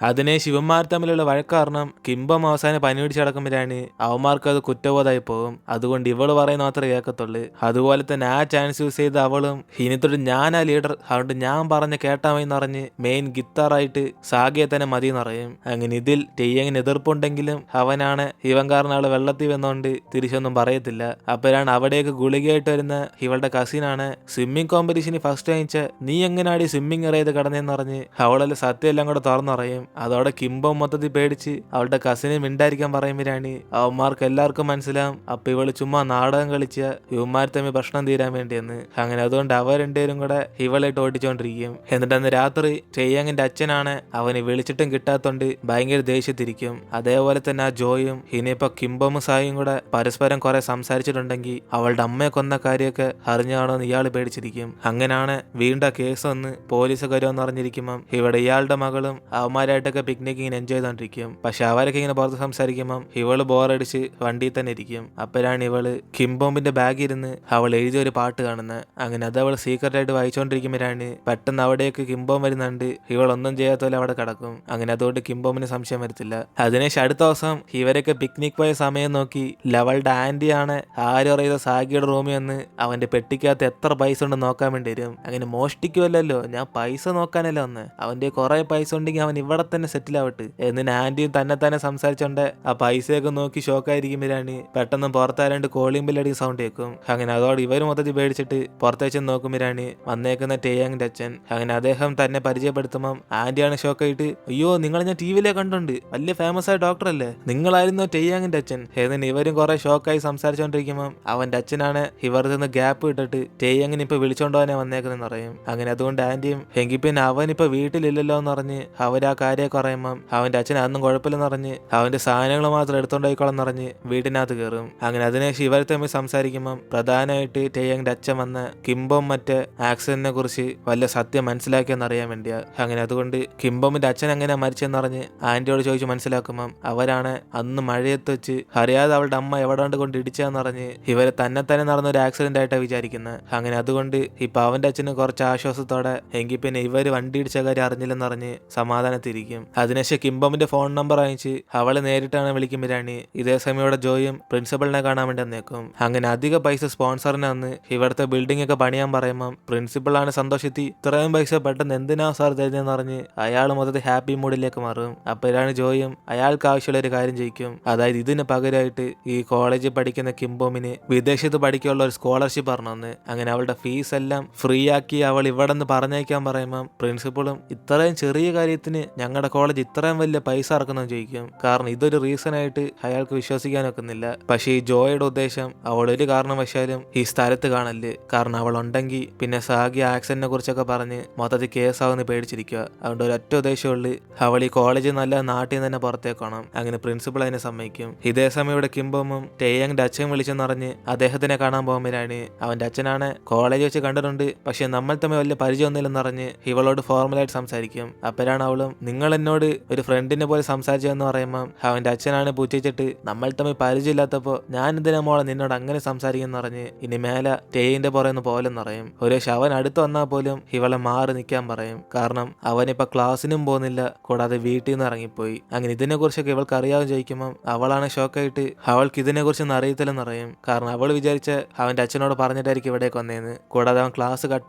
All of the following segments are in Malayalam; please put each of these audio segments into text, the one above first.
അതിനെ ശിവന്മാർ തമ്മിലുള്ള വഴക്ക് കാരണം കിംബം അവസാനം പനി പിടിച്ച് കിടക്കുമ്പോഴാണ് അവന്മാർക്ക് അത് കുറ്റബോധമായി പോകും. അതുകൊണ്ട് ഇവള് പറയുന്ന മാത്രമേ കേൾക്കത്തുള്ളൂ. അതുപോലെ തന്നെ ആ ചാൻസ് യൂസ് ചെയ്ത് അവളും ഇനിത്തൊട്ട് ഞാനാ ലീഡർ, അതുകൊണ്ട് ഞാൻ പറഞ്ഞ കേട്ടാ മതി എന്നറിഞ്ഞ് മെയിൻ ഗിത്താറായിട്ട് സാഗിയെ തന്നെ മതി എന്നറിയും. അങ്ങനെ ഇതിൽ ടെയ്യങ്ങിന് എതിർപ്പുണ്ടെങ്കിലും അവനാണ് ഇവൻ കാരണം അവളെ വെള്ളത്തിൽ വന്നോണ്ട് തിരിച്ചൊന്നും പറയത്തില്ല. അപ്പോഴാണ് അവിടേക്ക് ഗുളികയായിട്ട് വരുന്ന ഇവളുടെ കസിനാണ് സ്വിമ്മിങ് കോമ്പറ്റീഷന് ഫസ്റ്റ് വാങ്ങിച്ച നീ എങ്ങനെയാടി സ്വിമ്മിങ് അറിയാതെ കടന്നേന്ന് പറഞ്ഞ് അവളെല്ലാം സത്യം എല്ലാം കൂടെ തുറന്നറിയും. അതോടെ കിംബം മൊത്തത്തിൽ പേടിച്ച് അവളുടെ കസിനെ മിണ്ടായിരിക്കാൻ പറയുമ്പോഴാണ് അവന്മാർക്ക് എല്ലാവർക്കും മനസ്സിലാവും അപ്പൊ ഇവള് ചുമ്മാ നാടകം കളിച്ച ഇവന്മാർ തമ്മിൽ പ്രശ്നം തീരാൻ വേണ്ടിയെന്ന്. അങ്ങനെ അതുകൊണ്ട് അവർ രണ്ടുപേരും കൂടെ ഇവളായിട്ട് ഓടിച്ചോണ്ടിരിക്കും. എന്നിട്ട് അന്ന് രാത്രി ടെയ്യങ്ങിന്റെ അച്ഛനാണ് അവന് വിളിച്ചിട്ടും കിട്ടാത്തോണ്ട് ഭയങ്കര ദേഷ്യത്തിരിക്കും. അതേപോലെ തന്നെ ആ ജോയും ഇനിയിപ്പോ കിംബമും സായും കൂടെ പരസ്പരം കുറെ സംസാരിച്ചിട്ടുണ്ടെങ്കിൽ അവളുടെ അമ്മയെ കൊന്ന കാര്യമൊക്കെ അറിഞ്ഞാണോ എന്ന് ഇയാൾ പേടിച്ചിരിക്കും. അങ്ങനെയാണ് വീണ്ടും കേസ് വന്ന് പോലീസ് വരുമെന്ന് അറിഞ്ഞിരിക്കുമ്പം ഇവിടെ ഇയാളുടെ മകളും അവന്മാരായിട്ടൊക്കെ പിക്നിക് ഇങ്ങനെ എൻജോയ് ചെയ്തോണ്ടിരിക്കും. പക്ഷെ അവരൊക്കെ ഇങ്ങനെ പുറത്ത് സംസാരിക്കുമ്പം ഇവള് ബോറടിച്ച് വണ്ടിയിൽ തന്നെ ഇരിക്കും. അപ്പോഴാണ് ഇവള് കിംബോംബിന്റെ ബാഗിൽ ഇരുന്ന് അവൾ എഴുതിയ ഒരു പാട്ട് കാണുന്നത്. അങ്ങനെ അത് അവൾ സീക്രട്ട് ആയിട്ട് വായിച്ചുകൊണ്ടിരിക്കുമ്പോഴാണ് പെട്ടെന്ന് അവിടേക്ക് കിംബോം വരുന്നുണ്ട്. ഇവളൊന്നും ചെയ്യാത്ത പോലെ അവിടെ കിടക്കും. അങ്ങനെ അതുകൊണ്ട് കിംബോമിന് സംശയം വരത്തില്ല. അതിനുശേഷം അടുത്ത ദിവസം ഇവരൊക്കെ പിക്നിക് പോയ സമയം നോക്കി ലവളുടെ ആന്റിയാണ് ആരും അറിയാതെ സാഗിയുടെ റൂമിൽ വന്ന് അവന്റെ പെട്ടിക്കകത്ത് എത്ര പൈസ ഉണ്ടെന്ന് നോക്കാൻ വേണ്ടി വരും. അങ്ങനെ മോഷ്ടിക്കുമല്ലോ, ഞാൻ പൈസ നോക്കാനല്ല വന്ന്, അവന്റെ കുറെ പൈസ ഉണ്ടെങ്കിൽ അവൻ ഇവിടെ തന്നെ സെറ്റിൽ ആവട്ടെ എന്നിട്ട് ആന്റിയും തന്നെ സംസാരിച്ചോണ്ട് ആ പൈസയൊക്കെ നോക്കി ഷോക്കായിരിക്കുമ്പോഴാണ് പെട്ടെന്ന് പുറത്താരാണ്ട് കോളിംഗ് ബെല്ലടി സൗണ്ട് കേൾക്കും. അങ്ങനെ അതോടെ ഇവർ മൊത്തത്തിൽ പേടിച്ചിട്ട് പുറത്തേച്ച് നോക്കുമ്പോഴാണ് വന്നേക്കുന്ന ടെയ്യാങ്ങിന്റെ അച്ഛൻ. അങ്ങനെ അദ്ദേഹം തന്നെ പരിചയപ്പെടുത്തുമ്പം ആന്റിയാണ് ഷോക്കായിട്ട് അയ്യോ നിങ്ങൾ ഞാൻ ടി വിയിലെ കണ്ടുണ്ട്, വലിയ ഫേമസ് ആയ ഡോക്ടർ അല്ലേ, നിങ്ങളായിരുന്നു ടെയ്യാങ്ങിന്റെ അച്ഛൻ എന്നിട്ട് ഇവരും കുറെ ഷോക്കായി സംസാരിച്ചോണ്ടിരിക്കുമ്പം അവന്റെ അച്ഛനാണ് ഇവരുടെ നിന്ന് ഗ്യാപ്പ് ഇട്ടിട്ട് ടെയ്യാങ്ങിന് ഇപ്പൊ വിളിച്ചോണ്ടോനെ വന്നേക്കുന്നെന്ന് പറയും. അങ്ങനെ അതുകൊണ്ട് ആന്റിയും എങ്കിൽ പിന്നെ അവനിപ്പോ വീട്ടിലില്ലല്ലോ എന്ന് പറഞ്ഞ് അവരാ കാര്യമൊക്കെ പറയുമ്പം അവന്റെ അച്ഛൻ അതൊന്നും കുഴപ്പമില്ലെന്ന് പറഞ്ഞ് അവന്റെ സാധനങ്ങൾ മാത്രം എടുത്തോണ്ടായിക്കോളെന്ന് പറഞ്ഞ് വീട്ടിനകത്ത് കയറും. അങ്ങനെ അതിനുശേഷം ഇവരെ തമ്മിൽ സംസാരിക്കുമ്പം പ്രധാനമായിട്ട് ടെയ്യാങ്ങിന്റെ അച്ഛൻ വന്ന് കിംബം മറ്റേ ആക്സിഡന്റിനെ കുറിച്ച് വലിയ സത്യം മനസ്സിലാക്കിയെന്ന് അറിയാൻ വേണ്ടിയാ. അങ്ങനെ അതുകൊണ്ട് കിംബമിന്റെ അച്ഛൻ എങ്ങനെ മരിച്ചെന്നറിഞ്ഞ് ആന്റിയോട് ചോദിച്ച് മനസ്സിലാക്കുമ്പം അവരാണ് അന്ന് മഴയത്ത് വെച്ച് അറിയാതെ അവളുടെ അമ്മ എവിടെ കൊണ്ട് ഇടിച്ചാന്ന് പറഞ്ഞ് ഇവരെ തന്നെ നടന്ന ഒരു ആക്സിഡന്റ് ആയിട്ടാണ് വിചാരിക്കുന്നത്. അങ്ങനെ അതുകൊണ്ട് ഇപ്പൊ അവന്റെ അച്ഛന് കുറച്ച് ആശ്വാസത്തോടെ എങ്കിൽ പിന്നെ ഇവര് വണ്ടി ഇടിച്ച കാര്യം അറിഞ്ഞില്ലെന്ന് പറഞ്ഞ് സമാധാനത്തിരിക്കും. അതിനുശേഷം കിംബമിന്റെ ഫോൺ നമ്പർ അയച്ച് അവളെ നേരിട്ടാണ് വിളിക്കുമ്പോഴാണ് ഇതേ സമയം ഇവിടെ ജോയും പ്രിൻസിപ്പളിനെ കാണാൻ വേണ്ടി വന്നേക്കും. അങ്ങനെ അധിക പൈസ സ്പോൺസറിനെ വന്ന് ഇവിടുത്തെ ബിൽഡിംഗ് ഒക്കെ പണിയാൻ പറയുമ്പം പ്രിൻസിപ്പളാണ് സന്തോഷത്തി ഇത്രയും പൈസ പെട്ടെന്ന് എന്തിനാ സാർ തരുന്നതെന്ന് പറഞ്ഞ് അയാൾ മൊത്തത്തിൽ ഹാപ്പി മൂഡിലേക്ക് മാറും. അപ്പോഴാണ് ജോയും അയാൾക്ക് ആവശ്യമുള്ള ഒരു കാര്യം ചെയ്യിക്കും. അതായത് ഇതിന് പകരമായിട്ട് ഈ കോളേജിൽ പഠിക്കുന്ന കിംബോമിന് വിദേശത്ത് പഠിക്കാനുള്ള ഒരു സ്കോളർഷിപ്പ് പറഞ്ഞെന്ന്. അങ്ങനെ അവളുടെ ഫീസ് എല്ലാം ഫ്രീ ആക്കി അവൾ ഇവിടെ നിന്ന് പറഞ്ഞയക്കാൻ പറയുമ്പം പ്രിൻസിപ്പളും ഇത്രയും ചെറിയ കാര്യത്തിന് ഞങ്ങളുടെ കോളേജ് ഇത്രയും വലിയ പൈസ ഇറക്കുന്നതെന്ന് ചോദിക്കും. കാരണം ഇതൊരു റീസൺ ആയിട്ട് അയാൾക്ക് വിശ്വസിക്കാൻ ഒക്കുന്നില്ല. പക്ഷേ ഈ ജോയുടെ ഉദ്ദേശം അവൾ ഒരു കാരണവശാലും ഈ സ്ഥലത്ത് കാണല്, കാരണം അവൾ ഉണ്ടെങ്കിൽ പിന്നെ സാഗി ആക്സിഡന്റിനെ കുറിച്ചൊക്കെ പറഞ്ഞ് മൊത്തത്തിൽ കേസാവുന്ന പേടിച്ചിരിക്കുക. അതുകൊണ്ട് ഒരൊറ്റ ഉദ്ദേശമുള്ളൂ, അവൾ ഈ കോളേജിൽ നല്ല നാട്ടിൽ നിന്ന് തന്നെ പുറത്തേക്കണം. അങ്ങനെ പ്രിൻസിപ്പൾ അതിനെ സമ്മതിക്കും. ഇതേ സമയം ഇവിടെ കിംബോമും ടെയ്യാങ്ങിന്റെ അച്ഛൻ വിളിച്ചെന്നറിഞ്ഞ് അദ്ദേഹത്തിനെ കാണാൻ പോകുമ്പോഴാണ് അവന്റെ അച്ഛനാണ് കോളേജ് വെച്ച് കണ്ടിട്ടുണ്ട്, പക്ഷെ നമ്മൾ തമ്മിൽ വലിയ പരിചയമൊന്നുമില്ലെന്ന് പറഞ്ഞ് ഇവളോട് ഫോർമലായിട്ട് സംസാരിക്കും. അപ്പോഴാണ് അവളും നിങ്ങൾ എന്നോട് ഒരു ഫ്രണ്ടിനെ പോലെ സംസാരിച്ചതെന്ന് പറയുമ്പോൾ അവന്റെ അച്ഛനാണ് പൂച്ചിച്ചിട്ട് നമ്മൾ തമ്മിൽ പരിചയമില്ലാത്തപ്പോ ഞാൻ എന്തിനാ മോളെ നിന്നോട് അങ്ങനെ സംസാരിക്കുന്ന പറഞ്ഞ് ഇനി മേലെ ടെയ്യിന്റെ പുറയെന്ന് പോലെന്ന് പറയും. ഒരു അവൻ അടുത്ത് വന്നാൽ പോലും ഇവളെ മാറി നിൽക്കാൻ പറയും. കാരണം അവനിപ്പോ ക്ലാസ്സിനും പോകുന്നില്ല, കൂടാതെ വീട്ടിൽ നിന്ന് ഇറങ്ങിപ്പോയി. അങ്ങനെ ഇതിനെ കുറിച്ചൊക്കെ ഇവൾക്ക് അറിയാമെന്ന് ചോദിക്കുമ്പോൾ അവളാണ് ഷോക്കായിട്ട് അവൾക്ക് ഇതിനെ കുറിച്ചൊന്നും അറിയത്തില്ലെന്ന് പറയും. കാരണം അവൾ വിചാരിച്ച അവന്റെ അച്ഛനോട് പറഞ്ഞിട്ടായിരിക്കും ഇവിടേക്ക് വന്നേന്ന്. കൂടാതെ അവൻ ക്ലാസ് കട്ട്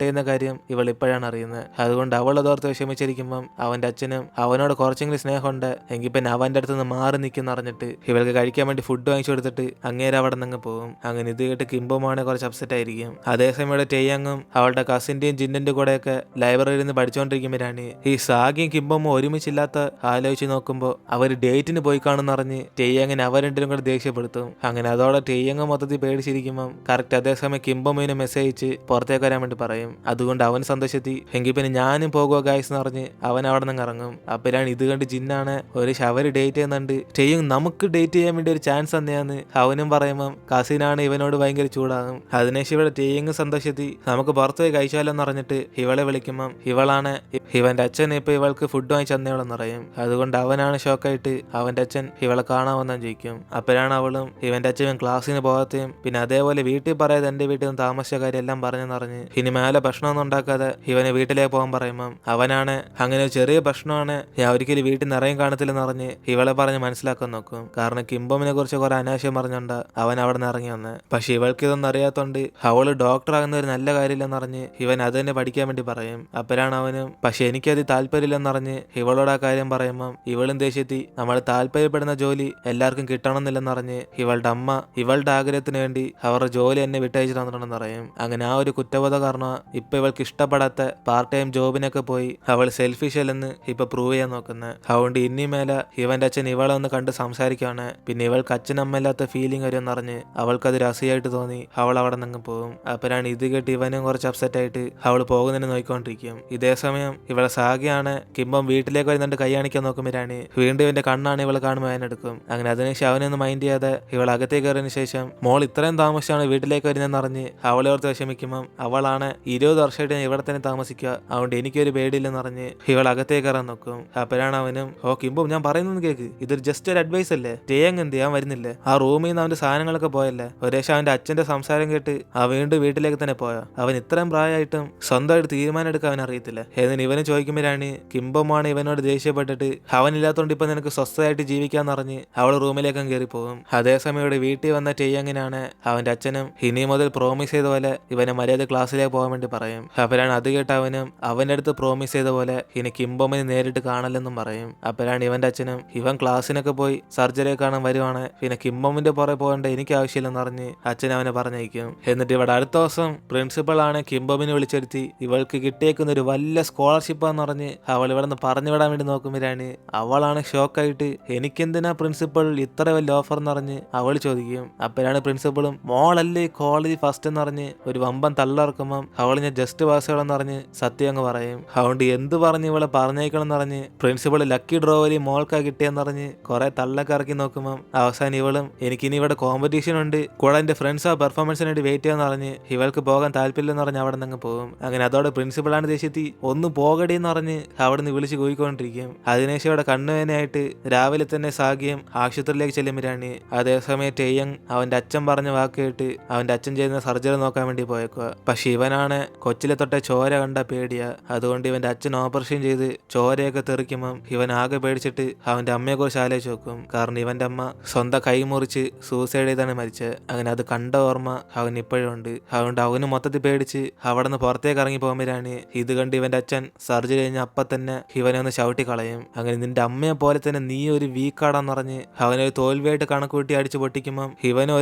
ചെയ്യുന്ന കാര്യം ഇവൾ ഇപ്പോഴാണ് അറിയുന്നത്. അതുകൊണ്ട് അവൾ അതോർത്ത് വിഷമിച്ചിരിക്കുമ്പം അവന്റെ അച്ഛനും അവനോട് കുറച്ചെങ്കിലും സ്നേഹമുണ്ട് എങ്കിൽ പിന്നെ അവന്റെ അടുത്ത് നിന്ന് മാറി നിൽക്കുന്ന അറിഞ്ഞിട്ട് ഇവൾക്ക് കഴിക്കാൻ വേണ്ടി ഫുഡ് വാങ്ങിച്ചു കൊടുത്തിട്ട് അങ്ങേരെ അവിടെ നിന്ന് പോകും. അങ്ങനെ ഇത് കേട്ട് കിംബോമാണ് കുറച്ച് അപ്സെറ്റ് ആയിരിക്കും. അതേസമയം ഇവിടെ ടെയ്യാങ്ങും അവളുടെ കസിന്റെയും ജിന്നിന്റെ കൂടെയൊക്കെ ലൈബ്രറിയിൽ നിന്ന് പഠിച്ചുകൊണ്ടിരിക്കുമ്പോഴാണ് ഈ സാഗിയും കിംബോമും ഒരുമിച്ചില്ലാത്ത ആലോചിച്ച് നോക്കുമ്പോൾ അവർ ഡേറ്റിന് പോയി കാണുന്നറിഞ്ഞ് ടെയ്യാങ്ങിന് അവർ രണ്ടിനും കൂടെ ദേഷ്യപ്പെടുത്തും. അങ്ങനെ അതോടെ ടെയ്യാങ് മൊത്തത്തിൽ പേടിച്ചിരിക്കുമ്പം കറക്റ്റ് അതേസമയം കിംബോമിന് മെസ്സേജ് അയച്ച് പുറത്തേക്ക് വരാൻ വേണ്ടി പറയും. അതുകൊണ്ട് അവൻ സന്തോഷത്തി എങ്കിൽ പിന്നെ ഞാനും പോകുക ഗായ്സ് എന്ന് പറഞ്ഞ് അവൻ അവിടെ നിന്ന് ഇറങ്ങും. അപ്പോഴാണ് ഇത് കണ്ട് ജിന്നാണ് ഒരു ശവര് ഡേറ്റ് ചെയ്യുന്നുണ്ട്, ടെയ്യും നമുക്ക് ഡേറ്റ് ചെയ്യാൻ വേണ്ടി ഒരു ചാൻസ് തന്നെയാന്ന് അവനും പറയുമ്പം കസിനാണ് ഇവനോട് ഭയങ്കര ചൂടാകും. അതിനുശേഷം ഇവിടെ ടെയ്യിങ് സന്തോഷത്തി നമുക്ക് പുറത്തു പോയി കഴിച്ചാലോന്ന് പറഞ്ഞിട്ട് ഇവളെ വിളിക്കുമ്പം ഇവളാണ് ഇവന്റെ അച്ഛൻ ഇപ്പൊ ഇവൾക്ക് ഫുഡ് വാങ്ങിച്ച് തന്നേവളെന്ന് പറയും. അതുകൊണ്ട് അവനാണ് ഷോക്കായിട്ട് അവന്റെ അച്ഛൻ ഇവളെ കാണാമെന്നാണ് ചോദിക്കും. അപ്പോഴാണ് അവളും ഇവന്റെ അച്ഛൻ ക്ലാസ്സിന് പോകാത്തയും പിന്നെ അതേപോലെ വീട്ടിൽ പറയാതെ എന്റെ വീട്ടിൽ നിന്ന് താമസിച്ച കാര്യം എല്ലാം പറഞ്ഞെന്നറിഞ്ഞ് ഇനി മേലെ ഭക്ഷണമൊന്നും ഉണ്ടാക്കാതെ ഇവനെ വീട്ടിലേക്ക് പോകാൻ പറയുമ്പം അവനാണ് അങ്ങനെ ഒരു ചെറിയ ഭക്ഷണമാണ് ഞാൻ ഒരിക്കലും വീട്ടിൽ നിന്ന് ഇറങ്ങി കാണത്തില്ലെന്ന് പറഞ്ഞ് ഇവളെ പറഞ്ഞ് മനസ്സിലാക്കാൻ നോക്കും. കാരണം കിംബോമിനെ കുറിച്ച് കുറെ അനാവശ്യം പറഞ്ഞോണ്ട് അവൻ അവിടെ നിന്ന് ഇറങ്ങി വന്ന്. പക്ഷെ ഇവൾക്ക് ഇതൊന്നും അറിയാത്തോണ്ട് അവള് ഡോക്ടർ ആകുന്ന ഒരു നല്ല കാര്യമില്ലെന്ന് പറഞ്ഞ് ഇവൻ അത് തന്നെ പഠിക്കാൻ വേണ്ടി പറയും. അപ്പോഴാണ് അവനും പക്ഷെ എനിക്കത് താല്പര്യമില്ലെന്ന് പറഞ്ഞ് ഇവളോട് ആ കാര്യം പറയുമ്പം ഇവളും ദേഷ്യത്തി നമ്മൾ താല്പര്യപ്പെടുന്ന ജോലി എല്ലാവർക്കും കിട്ടണമെന്നില്ലെന്ന് പറഞ്ഞ് ഇവളുടെ അമ്മ ഇവളുടെ ആഗ്രഹത്തിന് വേണ്ടി അവരുടെ ജോലി എന്നെ വിട്ടയച്ചു തന്നിട്ടുണ്ടെന്ന് പറയും. അങ്ങനെ ആ ഒരു കുറ്റബോധ കാരണം ഇപ്പൊ ഇവൾക്ക് ഇഷ്ടപ്പെടാത്ത പാർട്ട് ടൈം ജോബിനൊക്കെ പോയി അവൾ സെൽഫിഷ് അല്ലെന്ന് ഇപ്പൊ പ്രൂവ് ചെയ്യാൻ നോക്കുന്നത്. അതുകൊണ്ട് ഇനി മേലെ ഇവന്റെ അച്ഛൻ ഇവളെ ഒന്ന് കണ്ട് സംസാരിക്കുകയാണ്. പിന്നെ ഇവൾക്ക് അച്ഛനമ്മയില്ലാത്ത ഫീലിംഗ് വരുമെന്ന് പറഞ്ഞ് അവൾക്കതൊരു അസൂയായിട്ട് തോന്നി അവൾ അവിടെ നിന്ന് പോകും. അപ്പോഴാണ് ഇത് കേട്ട് ഇവനും കുറച്ച് അപ്സെറ്റ് ആയിട്ട് അവൾ പോകുന്നതിന് നോക്കിക്കൊണ്ടിരിക്കും. ഇതേ സമയം ഇവളെ സാഗിയാണ് കിംബം വീട്ടിലേക്ക് വരുന്നുണ്ട് കൈ കാണിക്കാൻ നോക്കുമ്പോഴാണ് വീണ്ടും ഇവന്റെ കണ്ണാണ് ഇവളെ കാണുമ്പോൾ അതിനെടുക്കും. അങ്ങനെ അതിനുശേഷം അവനൊന്നും മൈൻഡ് ചെയ്യാതെ ഇവൾ അകത്തേക്ക് കയറിയതിനു ശേഷം മോൾ ഇത്രയും താമസിച്ചാണ് വീട്ടിലേക്ക് വരുന്നതെന്ന് അറിഞ്ഞ് അവളെ ഓർത്ത് വിഷമിക്കുമ്പം അവളാണ് 20 വർഷമായിട്ട് ഞാൻ ഇവിടെ തന്നെ താമസിക്കുക, അതുകൊണ്ട് എനിക്കൊരു പേടിയില്ലെന്ന് പറഞ്ഞ് ഇവൾ അകത്തേക്ക് കയറാൻ നോക്കും. അപ്പോഴാണ് അവനും ഓ കിംബം ഞാൻ പറയുന്നത് കേക്ക്, ഇതൊരു ജസ്റ്റ് ഒരു അഡ്വൈസ് അല്ലേ, തേങ്ങ എന്ത് ചെയ്യാൻ വരുന്നില്ലേ, ആ റൂമിൽ നിന്ന് അവന്റെ സാധനങ്ങളൊക്കെ പോയല്ലേ. ഒരേശം അവന്റെ അച്ഛന്റെ സംസാരം കേട്ട് ആ വീണ്ടും വീട്ടിലേക്ക് തന്നെ പോയോ. അവൻ ഇത്രയും പ്രായമായിട്ടും സ്വന്തമായിട്ട് തീരുമാനം എടുക്കാൻ അവൻ അറിയത്തില്ല. എന്നിട്ട് ഇവന് ചോദിക്കുമ്പോഴാണ് കിംബമാണ് ഇവനോട് ദേഷ്യപ്പെട്ടിട്ട് അവനില്ലാത്തോണ്ട് ഇപ്പൊ നിനക്ക് സ്വസ്ഥമായിട്ട് ജീവിക്കാന്ന് പറഞ്ഞ് അവൾ റൂമിലേക്ക് കയറി പോകും. അതേസമയം ഇവിടെ വീട്ടിൽ വന്ന ടെയ്യങ്ങിനാണ് അവന്റെ അച്ഛനും ഇനി മുതൽ പ്രോമിസ് ചെയ്ത പോലെ ഇവനെ മര്യാദ ക്ലാസ്സിലേക്ക് പോകാൻ വേണ്ടി പറയും. അപ്പോഴാണ് അത് കേട്ട് അവനും അവന്റെ അടുത്ത് പ്രോമിസ് ചെയ്ത പോലെ ഇനി കിംബോമിനെ നേരിട്ട് കാണല്ലെന്നും പറയും. അപ്പോഴാണ് ഇവന്റെ അച്ഛനും ഇവൻ ക്ലാസ്സിനൊക്കെ പോയി സർജറി കാണാൻ വരുവാണ്, പിന്നെ കിംബോമിന്റെ പുറകെ പോകേണ്ട എനിക്ക് ആവശ്യമില്ലെന്ന് പറഞ്ഞ് അച്ഛൻ അവനെ പറഞ്ഞയക്കും. എന്നിട്ട് ഇവിടെ അടുത്ത ദിവസം പ്രിൻസിപ്പൾ ആണ് കിംബോമിനെ വിളിച്ചെടുത്തി ഇവൾക്ക് കിട്ടിയേക്കുന്ന ഒരു വലിയ സ്കോളർഷിപ്പാന്ന് പറഞ്ഞ് അവൾ ഇവിടെ നിന്ന് പറഞ്ഞു വിടാൻ വേണ്ടി നോക്കുമ്പോഴാണ് അവളാണ് ഷോക്കായിട്ട് എനിക്കെന്തിനാ പ്രിൻസിപ്പൾ ഇത്ര വലിയ ഓഫർ എന്ന് പറഞ്ഞ് അവൾ ചോദിക്കും. അപ്പോഴാണ് പ്രിൻസിപ്പളും മോളല്ലേ കോളേജ് ഫസ്റ്റ് എന്ന് പറഞ്ഞ് ഒരു വമ്പൻ തള്ളിറക്കുമ്പം അവൾ ഞാൻ ജസ്റ്റ് പാസ്സുകളെന്ന് പറഞ്ഞ് സത്യം അങ്ങ് പറയും. അതുകൊണ്ട് എന്ത് പറഞ്ഞ് ഇവളെ പറഞ്ഞേക്കണം എന്ന് പറഞ്ഞ് പ്രിൻസിപ്പൾ ലക്കി ഡ്രോ വഴി മോൾക്കാ കിട്ടിയെന്ന് പറഞ്ഞ് കുറെ തള്ളൊക്കെ ഇറക്കി നോക്കുമ്പം അവസാനം ഇവളും എനിക്കിനി ഇവിടെ കോമ്പറ്റീഷൻ ഉണ്ട്, കൂടെ എന്റെ ഫ്രണ്ട്സ് ആ പെർഫോമൻസിന് വേണ്ടി വെയിറ്റ് ചെയ്യാന്ന് പറഞ്ഞ് ഇവൾക്ക് പോകാൻ താല്പര്യമില്ലെന്ന് പറഞ്ഞ് അവിടെ നിന്ന് പോകും. അങ്ങനെ അതോടെ പ്രിൻസിപ്പളാണ് ദേഷ്യത്തി ഒന്ന് പോകടി എന്ന് പറഞ്ഞ് അവിടെ നിന്ന് വിളിച്ച് പോയിക്കൊണ്ടിരിക്കും. അതിനുശേഷം ഇവിടെ കണ്ണുവേനയായിട്ട് രാവിലെ തന്നെ സാഗിയും ആശുപത്രിയിലേക്ക് ചെല്ലുമ്പോഴാണ് അതേസമയം ടെയ്യങ് അവന്റെ അച്ഛൻ പറഞ്ഞ വാക്ക് കേട്ട് അവന്റെ അച്ഛൻ ചെയ്യുന്ന സർജറി നോക്കാൻ വേണ്ടി പോയേക്കുക. പക്ഷെ ഇവനാണ് കൊച്ചിലെ തൊട്ടേ ചോര കണ്ട പേടിയാ. അതുകൊണ്ട് ഇവന്റെ അച്ഛൻ ഓപ്പറേഷൻ ചെയ്ത് ചോരയൊക്കെ തെറിക്കുമ്പം ഇവൻ ആകെ പേടിച്ചിട്ട് അവന്റെ അമ്മയെ കുറിച്ച് ആലോചിച്ച് നോക്കും. കാരണം ഇവന്റെ അമ്മ സ്വന്തം കൈ മുറിച്ച് സൂസൈഡ് ചെയ്താണ് മരിച്ചത്. അങ്ങനെ അത് കണ്ട ഓർമ്മ അവൻ ഇപ്പോഴും ഉണ്ട്. അതുകൊണ്ട് അവന് മൊത്തത്തിൽ പേടിച്ച് അവിടെ നിന്ന് പുറത്തേക്ക് ഇറങ്ങി പോകുമ്പോഴാണ് ഇത് കണ്ട് ഇവന്റെ അച്ഛൻ സർജറി കഴിഞ്ഞ അപ്പം തന്നെ ഇവനെ ഒന്ന് ചവിട്ടി കളയും. അങ്ങനെ നിന്റെ അമ്മയെ പോലെ തന്നെ നീ ഒരു വീക്കാടാന്ന് പറഞ്ഞ് അവനൊരു തോൽവിയായിട്ട് കണക്കൂട്ടി അടിച്ചു പൊട്ടിക്കുമ്പം ഇവനും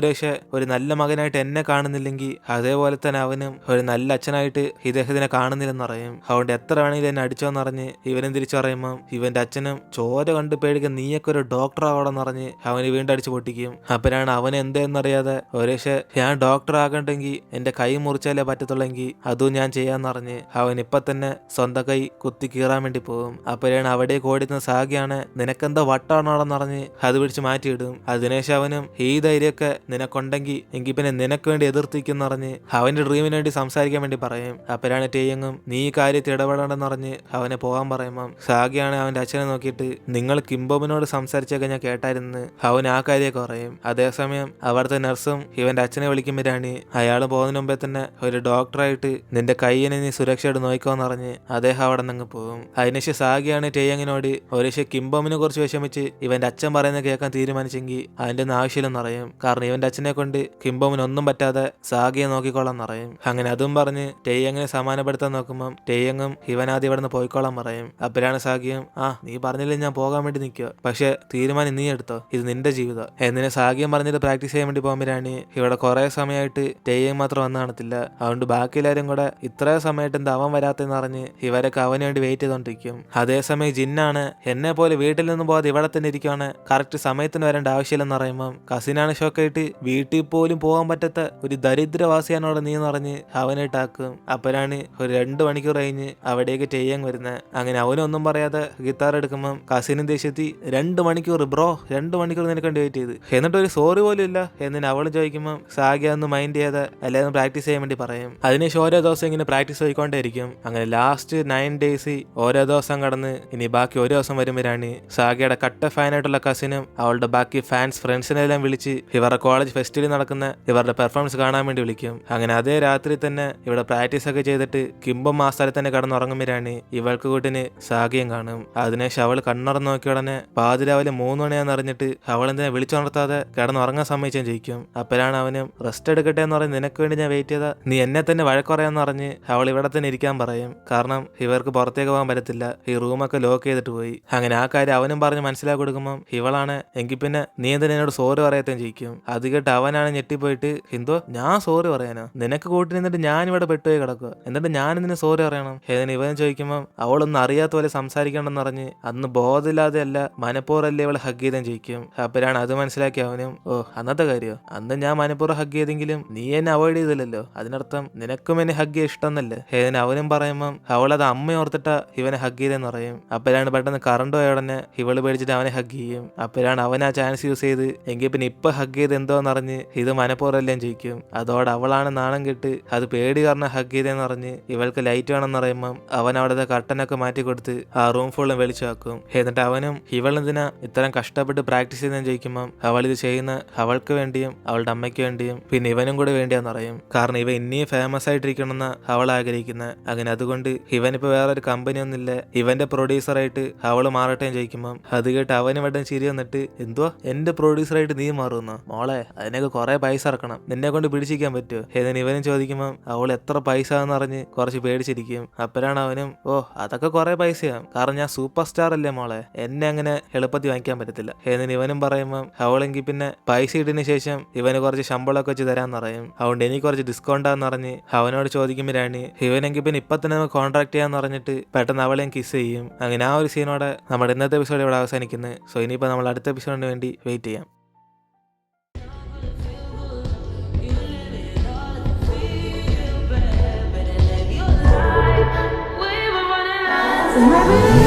ഒരു നല്ല മകനായിട്ട് എന്നെ കാണുന്നില്ലെങ്കിൽ അതേപോലെ തന്നെ അവനും ഒരു നല്ല അച്ഛനായിട്ട് ഇദ്ദേഹത്തിനെ കാണുന്നില്ലെന്ന് പറയും. അതുകൊണ്ട് എത്ര വേണമെങ്കിലും എന്നെ അടിച്ചോന്ന് പറഞ്ഞ് ഇവനും തിരിച്ചു പറയുമ്പം ഇവന്റെ അച്ഛനും ചോര കണ്ട് പേടിക്കാൻ നീയൊക്കെ ഒരു ഡോക്ടർ ആവണമെന്ന് പറഞ്ഞ് അവന് വീണ്ടും അടിച്ചു പൊട്ടിക്കും. അപ്പോഴാണ് അവൻ എന്തെന്നറിയാതെ ഞാൻ ഡോക്ടർ ആകണ്ടെങ്കിൽ എന്റെ കൈ മുറിച്ചാലേ പറ്റത്തുള്ളെങ്കിൽ അതും ഞാൻ ചെയ്യാന്ന് പറഞ്ഞ് അവൻ ഇപ്പൊ തന്നെ സ്വന്തം കൈ കുത്തി കീറാൻ വേണ്ടി പോകും. അപ്പോഴാണ് അവിടെ ഓടുന്ന സാഗിയാണ് നിനക്കെന്താ വട്ടാണോടെന്ന് പറഞ്ഞ് അത് പിടിച്ച് മാറ്റിയിടും. അതിനുശേഷം അവനും ഈ ധൈര്യമൊക്കെ നിനക്കുണ്ടെങ്കിൽ എങ്കിൽ പിന്നെ നിനക്ക് വേണ്ടി എതിർത്തിക്കുന്ന പറഞ്ഞ് അവന്റെ ഡ്രീമിന് വേണ്ടി സംസാരിക്കാൻ വേണ്ടി പറയും. അപ്പോഴാണ് ടെയ്യങ്ങും നീ ഈ കാര്യത്തിൽ ഇടപെടണമെന്ന് പറഞ്ഞ് അവനെ പോകാൻ പറയുമ്പം സാഗിയാണ് അവന്റെ അച്ഛനെ നോക്കിയിട്ട് നിങ്ങൾ കിംബോമിനോട് സംസാരിച്ചൊക്കെ ഞാൻ കേട്ടായിരുന്നു അവൻ ആ കാര്യമൊക്കെ പറയും. അതേസമയം അവിടുത്തെ നഴ്സും ഇവന്റെ അച്ഛനെ വിളിക്കുമ്പോഴാണ് അയാൾ പോകുന്നതിന് മുമ്പേ തന്നെ ഒരു ഡോക്ടറായിട്ട് നിന്റെ കയ്യിനെ നീ സുരക്ഷയോട് നോക്കിക്കോന്ന് പറഞ്ഞ് അദ്ദേഹം അവിടെ നിന്ന് പോകും. അതിനുശേഷം സാഗിയാണ് ടെയ്യങ്ങിനോട് ഒരു കിംബോമിനെ കുറിച്ച് വിഷമിച്ച് ഇവന്റെ അച്ഛൻ പറയുന്നത് കേൾക്കാൻ തീരുമാനിച്ചെങ്കിൽ അതിന്റെ ഒന്നും ആവശ്യമില്ലെന്ന് പറയും. കാരണം ഇവന്റെ അച്ഛനെ കൊണ്ട് കിംബോമിന് ഒന്നും പറ്റാതെ സാഗിയെ നോക്കിക്കോളാൻ പറയും. അങ്ങനെ അതും പറഞ്ഞ് ടെയ്യങ്ങിനെ സമാനപ്പെടുത്താൻ നോക്കുമ്പം ടെയ്യങ്ങും ഇവനാദ്യം ഇവിടെ നിന്ന് പോയിക്കോളാൻ പറയും. അപ്പോഴാണ് സാഗിയും നീ പറഞ്ഞില്ലേ ഞാൻ പോകാൻ വേണ്ടി നിൽക്കുക, പക്ഷെ തീരുമാനം നീ എടുത്തോ, ഇത് നിന്റെ ജീവിതം എന്നിനെ സാഗിയം പറഞ്ഞിട്ട് പ്രാക്ടീസ് ചെയ്യാൻ വേണ്ടി പോകുമ്പോഴാണ് ഇവിടെ കുറെ സമയമായിട്ട് ടെയ്യങ് മാത്രം വന്ന് കാണത്തില്ല. അതുകൊണ്ട് ബാക്കി എല്ലാവരും കൂടെ ഇത്രയും സമയമായിട്ട് എന്താ അവൻ വരാത്തെന്ന് പറഞ്ഞ് ഇവരൊക്കെ അവന് വേണ്ടി വെയിറ്റ് ചെയ്തോണ്ടിരിക്കും. അതേസമയം ജിന്നാണ് എന്നെ പോലെ വീട്ടിൽ നിന്ന് പോകാതെ ഇവിടെ തന്നെ ഇരിക്കുവാണ്, കറക്റ്റ് സമയത്തിന് വരേണ്ട ആവശ്യമില്ലെന്ന് പറയുമ്പം കസിനാണ് ഷോക്കായിട്ട് വീട്ടിൽ പോലും പോകാൻ പറ്റാത്ത ഒരു ദരിദ്രവാസിയാണോടെ നീ എന്ന് പറഞ്ഞ് അവനായിട്ടാക്കും. അപ്പോഴാണ് ഒരു 2 മണിക്കൂർ കഴിഞ്ഞ് അവിടേക്ക് ടെയ്യങ് വരുന്നത്. അങ്ങനെ അവനൊന്നും പറയാതെ ഗിത്താർ എടുക്കുമ്പം കസിനും ദേഷ്യത്തി 2 മണിക്കൂർ ബ്രോ 2 മണിക്കൂർ നിനക്ക് വേണ്ടി വെയിറ്റ് ചെയ്ത് എന്നിട്ട് ഒരു സോറി പോലും ഇല്ല എന്നിന് അവൾ ചോദിക്കുമ്പം സാഗിയ ഒന്ന് മൈൻഡ് ചെയ്യാതെ എല്ലാവരും പ്രാക്ടീസ് ചെയ്യാൻ വേണ്ടി പറയും. അതിനുശേഷം ഓരോ ദിവസം ഇങ്ങനെ പ്രാക്ടീസ് പോയിക്കൊണ്ടേയിരിക്കും. അങ്ങനെ ലാസ്റ്റ് 9 ഡേയ്സ് ഓരോ ദിവസം കടന്ന് ഇനി ബാക്കി ഒരു ദിവസം വരുമ്പോഴാണ് സാഗിയുടെ കട്ട ഫാനായിട്ടുള്ള കസിനും അവളുടെ ബാക്കി ഫാൻസ് ഫ്രണ്ട്സിനെല്ലാം വിളിച്ച് ഇവരുടെ കോളേജ് ഫെസ്റ്റിവൽ നടക്കുന്ന ഇവരുടെ പെർഫോമൻസ് കാണാൻ വേണ്ടി വിളിക്കും. അങ്ങനെ അതേ രാത്രി തന്നെ ഇവിടെ പ്രാക്ടീസ് ഒക്കെ ചെയ്തിട്ട് കിംബം ആ സ്ഥലത്ത് തന്നെ കടന്നുറങ്ങുമ്പോഴാണ് ഇവൾക്ക് കൂട്ടിന് സാഗി ആദ്യം കാണും. അതിനുശേഷം അവൾ കണ്ണുറന്ന് നോക്കിയ ഉടനെ പാതിരാവിലെ 3 മണിയാന്ന് അറിഞ്ഞിട്ട് അവൾ എന്തിനാ വിളിച്ചുണർത്താതെ കിടന്നുറങ്ങാൻ സമ്മതിച്ചും ചെയ്യിക്കും. അപ്പോഴാണ് അവനും റെസ്റ്റ് എടുക്കട്ടെ എന്ന് പറഞ്ഞ് നിനക്ക് വേണ്ടി ഞാൻ വെയിറ്റ് ചെയ്താ നീ എന്നെ തന്നെ വഴക്കുറയാന്ന് പറഞ്ഞ് അവൾ ഇവിടെ തന്നെ ഇരിക്കാൻ പറയും. കാരണം ഇവർക്ക് പുറത്തേക്ക് പോകാൻ പറ്റത്തില്ല, ഈ റൂമൊക്കെ ലോക്ക് ചെയ്തിട്ട് പോയി. അങ്ങനെ ആ കാര്യം അവനും പറഞ്ഞ് മനസ്സിലാക്കി കൊടുക്കുമ്പോൾ ഇവളാണ് എങ്കിൽ പിന്നെ നീ എന്തിനാ എന്നോട് സോറി പറയത്തേം ചെയ്യിക്കും. അത് കേട്ട് അവനാണ് ഞെട്ടിപ്പോയിട്ട് എന്തോ ഞാൻ സോറി പറയാനോ, നിനക്ക് കൂട്ടി നിന്നിട്ട് ഞാൻ ഇവിടെ പെട്ടുപോയി കിടക്കുക, എന്നിട്ട് ഞാൻ ഇതിന് സോറി പറയണം. ഏതിന് ഇവൻ ചോദിക്കുമ്പോൾ അവളൊന്നും അറിയാത്ത പോലെ സംസാരിക്കണമെന്ന് പറഞ്ഞ് അന്ന് ബോധമില്ലാതെ അല്ല മനഃപൂർവ്വമല്ലേ ഇവളെ ഹഗ് ചെയ്തും ചെയ്യിക്കും. അപ്പോഴാണ് അത് മനസ്സിലാക്കി അവനും ഓ അന്നത്തെ കാര്യമോ, അന്ന് ഞാൻ മനഃപൂർവ്വം ഹഗ് ചെയ്തെങ്കിലും നീ എന്നെ അവോയ്ഡ് ചെയ്തില്ലല്ലോ, അതിനർത്ഥം നിനക്കും എന്നെ ഹഗ് ചെയ്യാൻ ഇഷ്ടം എന്നല്ലേ. ഏതിന് അവനും പറയുമ്പം അവളത് അമ്മ ഓർത്തിട്ടാ ഇവനെ ഹഗ് ചെയ്തെന്ന് പറയും. അപ്പോഴാണ് പെട്ടെന്ന് കറണ്ട് പോയ ഉടനെ ഇവള് പേടിച്ചിട്ട് അവനെ ഹഗ് ചെയ്യും. അപ്പോഴാണ് അവൻ ആ ചാൻസ് യൂസ് ചെയ്ത് എങ്കിൽ പിന്നെ ഇപ്പൊ ഹഗ് ചെയ്ത് എന്തോന്ന് അറിഞ്ഞ് ഇത് മനഃപൂർവ്വം ചെയ്യിക്കും. അതോടെ അവളാണ് നാണം കെട്ട് അത് പേടി കാരണം ഹഗ് ചെയ്തെന്ന് പറഞ്ഞ് ഇവൾക്ക് ലൈറ്റ് വേണമെന്ന് പറയുമ്പം അവൻ അവിടുത്തെ കട്ടനൊക്കെ മാറ്റി കൊടുത്ത് ആ റൂം ഫുള്ളും വെളിച്ചാക്കും. എന്നിട്ട് അവനും ഇവളെന്തിനാ ഇത്രയും കഷ്ടപ്പെട്ട് പ്രാക്ടീസ് ചെയ്തെന്ന് ചോദിക്കുമ്പം അവൾ ഇത് ചെയ്യുന്ന അവൾക്ക് വേണ്ടിയും അവളുടെ അമ്മയ്ക്ക് വേണ്ടിയും പിന്നെ ഇവനും കൂടെ വേണ്ടിയാന്ന് പറയും. കാരണം ഇവ ഇനിയും ഫേമസ് ആയിട്ടിരിക്കണമെന്ന് അവൾ ആഗ്രഹിക്കുന്നത്. അങ്ങനെ അതുകൊണ്ട് ഇവനിപ്പോ വേറൊരു കമ്പനി ഒന്നുമില്ല, ഇവന്റെ പ്രൊഡ്യൂസറായിട്ട് അവള് മാറട്ടെ ചോദിക്കുമ്പം അത് കേട്ട് അവന് വട്ടം ചിരി വന്നിട്ട് എന്തുവാ എന്റെ പ്രൊഡ്യൂസറായിട്ട് നീ മാറുന്നോ, മോളെ അതിനൊക്കെ കുറെ പൈസ ഇറക്കണം, നിന്നെ കൊണ്ട് പിടിച്ചിരിക്കാൻ പറ്റുമോ. ഏതിന് ഇവനും ചോദിക്കുമ്പം അവൾ എത്ര പൈസ എന്ന് പറഞ്ഞ് കുറച്ച് പേടിച്ചിരിക്കും. അപ്പോഴാണ് അവനും ഓ അതൊക്കെ കുറെ പൈസയാകും, കാരണം ഞാൻ സൂപ്പർ സ്റ്റാർ അല്ലേ മോളെ, എന്നെ അങ്ങനെ എളുപ്പത്തിൽ വാങ്ങിക്കാൻ പറ്റത്തില്ല. ഏതിന് ഇവനും പറയുമ്പം അവളെങ്കിൽ പിന്നെ പൈസ ഇട്ടതിന് ശേഷം ഇവന് കുറച്ച് ശമ്പളമൊക്കെ വെച്ച് തരാന്ന് പറയും. അതുകൊണ്ട് എനിക്ക് കുറച്ച് ഡിസ്കൗണ്ട് ആന്ന് പറഞ്ഞ് അവനോട് ചോദിക്കുമ്പോൾ രാണി ഇവനെങ്കിൽ പിന്നെ ഇപ്പൊ തന്നെ കോൺട്രാക്ട് ചെയ്യാന്ന് പറഞ്ഞിട്ട് പെട്ടെന്ന് അവളെ കിസ് ചെയ്യും. അങ്ങനെ ആ ഒരു സീനോടെ നമ്മുടെ ഇന്നത്തെ എപ്പിസോഡ് ഇവിടെ അവസാനിക്കുന്നത്. സോ ഇനിയിപ്പോൾ നമ്മൾ അടുത്ത എപ്പിസോഡിന് വേണ്ടി വെയിറ്റ് ചെയ്യാം. Maybe